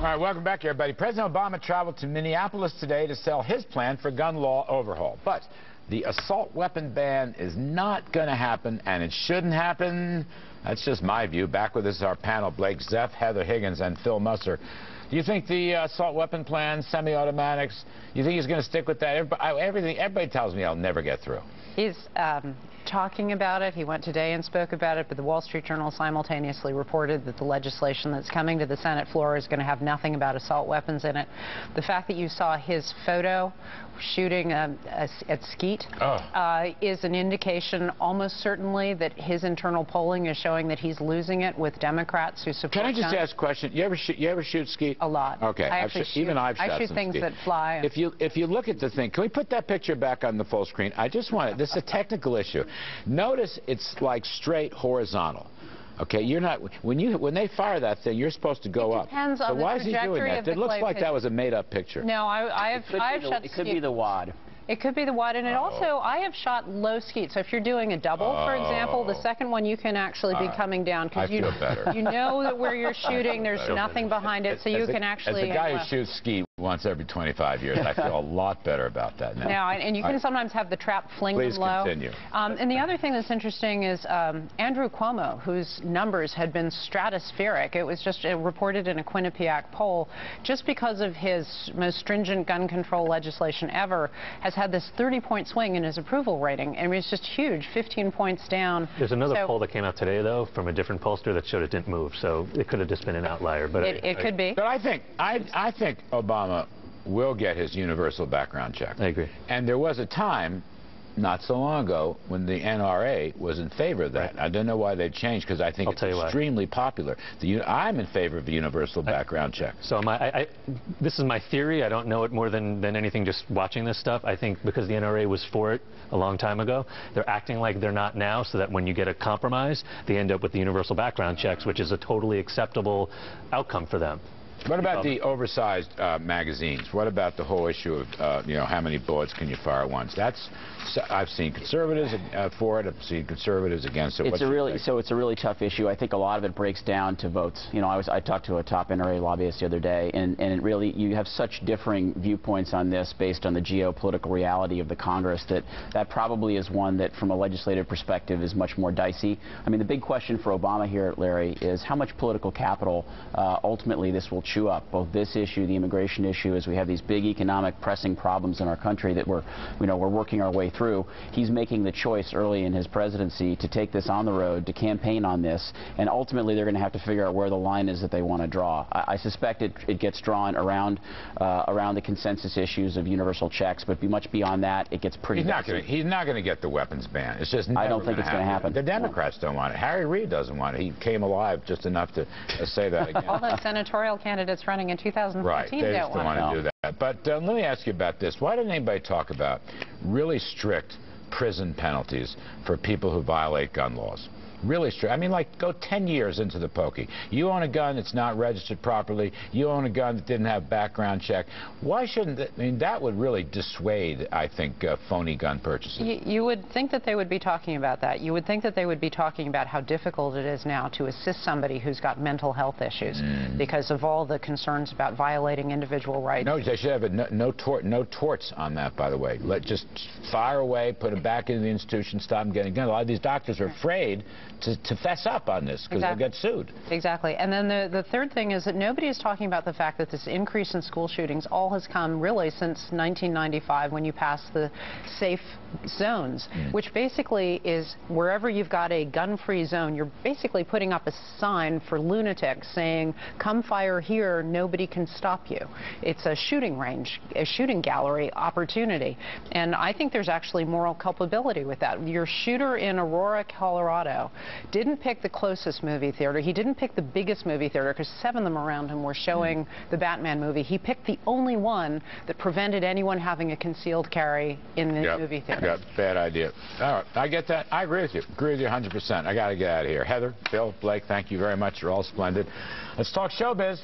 All right, welcome back, everybody. President Obama traveled to Minneapolis today to sell his plan for gun law overhaul. But the assault weapon ban is not going to happen, and it shouldn't happen. That's just my view. Back with us is our panel, Blake Zeff, Heather Higgins, and Phil Musser. Do you think the assault weapon plan, semi-automatics, you think he's going to stick with that? Everybody tells me I'll never get through. He's talking about it. He went today and spoke about it, but the Wall Street Journal simultaneously reported that the legislation that's coming to the Senate floor is going to have nothing about assault weapons in it. The fact that you saw his photo shooting at Skeet is an indication almost certainly that his internal polling is showing that he's losing it with Democrats who support Can I just guns. ask a question? You ever shoot Skeet? A lot. Okay. I've shoot things Skeet. that fly. If you look at the thing, can we put that picture back on the full screen? I just want it. This is a technical issue. Notice it's like straight horizontal. Okay, you're not when they fire that thing, you're supposed to go up. Depends on so the why is he doing that? It looks like that was a made-up picture. No, I've shot. It could be the wad. It could be the wad, and it also, I have shot low Skeet. So if you're doing a double, for example, the second one you can actually be coming down because you know that where you're shooting, there's nothing behind it, so you can actually. As a guy who shoots Skeet once every 25 years, I feel a lot better about that now. Now, and you can sometimes have the trap fling them low. Please continue. And the other thing that's interesting is Andrew Cuomo, whose numbers had been stratospheric. It was just reported in a Quinnipiac poll, just because of his most stringent gun control legislation ever, has had this 30-point swing in his approval rating. I mean, it's just huge, 15 points down. There's another poll that came out today, though, from a different pollster that showed it didn't move. So it could have just been an outlier. But it could be. But I think Obama will get his universal background check. I agree. And there was a time, not so long ago, when the NRA was in favor of that. Right. I don't know why they changed, because I think it's extremely popular. I'm in favor of the universal background check. So this is my theory. I don't know it more than anything just watching this stuff. I think because the NRA was for it a long time ago, they're acting like they're not now, so that when you get a compromise, they end up with the universal background checks, which is a totally acceptable outcome for them. What about the oversized magazines? What about the whole issue of, how many bullets can you fire at once? I've seen conservatives for it. I've seen conservatives against it. It's a really tough issue. I think a lot of it breaks down to votes. You know, I talked to a top NRA lobbyist the other day, and it really, you have such differing viewpoints on this based on the geopolitical reality of the Congress that probably is one that, from a legislative perspective, is much more dicey. I mean, the big question for Obama here, Larry, is how much political capital ultimately this will chew up, both this issue, the immigration issue, as we have these big economic pressing problems in our country that we're working our way through. He's making the choice early in his presidency to take this on the road, to campaign on this, and ultimately they're going to have to figure out where the line is that they want to draw. I suspect it gets drawn around the consensus issues of universal checks, but much beyond that, it gets pretty messy. He's not going to get the weapons ban. It's just never I don't think it's going to happen. The Democrats don't want it. Harry Reid doesn't want it. He came alive just enough to say that again. All the senatorial candidates running in 2015 they don't want to do that. But let me ask you about this. Why didn't anybody talk about really strict prison penalties for people who violate gun laws? Really strict. I mean, like, go 10 years into the pokey. You own a gun that's not registered properly. You own a gun that didn't have background check. Why shouldn't I mean, that would really dissuade, I think, phony gun purchases. You would think that they would be talking about that. You would think that they would be talking about how difficult it is now to assist somebody who's got mental health issues because of all the concerns about violating individual rights. No, they should have no torts on that, by the way. Just fire away, put them back into the institution, stop them getting guns. A lot of these doctors are afraid to fess up on this because they'll get sued. Exactly. And then the third thing is that nobody is talking about the fact that this increase in school shootings all has come really since 1995, when you passed the safe zones, which basically is wherever you've got a gun-free zone, you're basically putting up a sign for lunatics saying, come fire here, nobody can stop you. It's a shooting range, a shooting gallery opportunity. And I think there's actually moral culpability with that. Your shooter in Aurora, Colorado, didn't pick the closest movie theater. He didn't pick the biggest movie theater, because 7 of them around him were showing the Batman movie. He picked the only one that prevented anyone having a concealed carry in the movie theater. Bad idea. All right, I get that. I agree with you. Agree with you 100%. I got to get out of here. Heather, Phil, Blake, thank you very much. You're all splendid. Let's talk showbiz.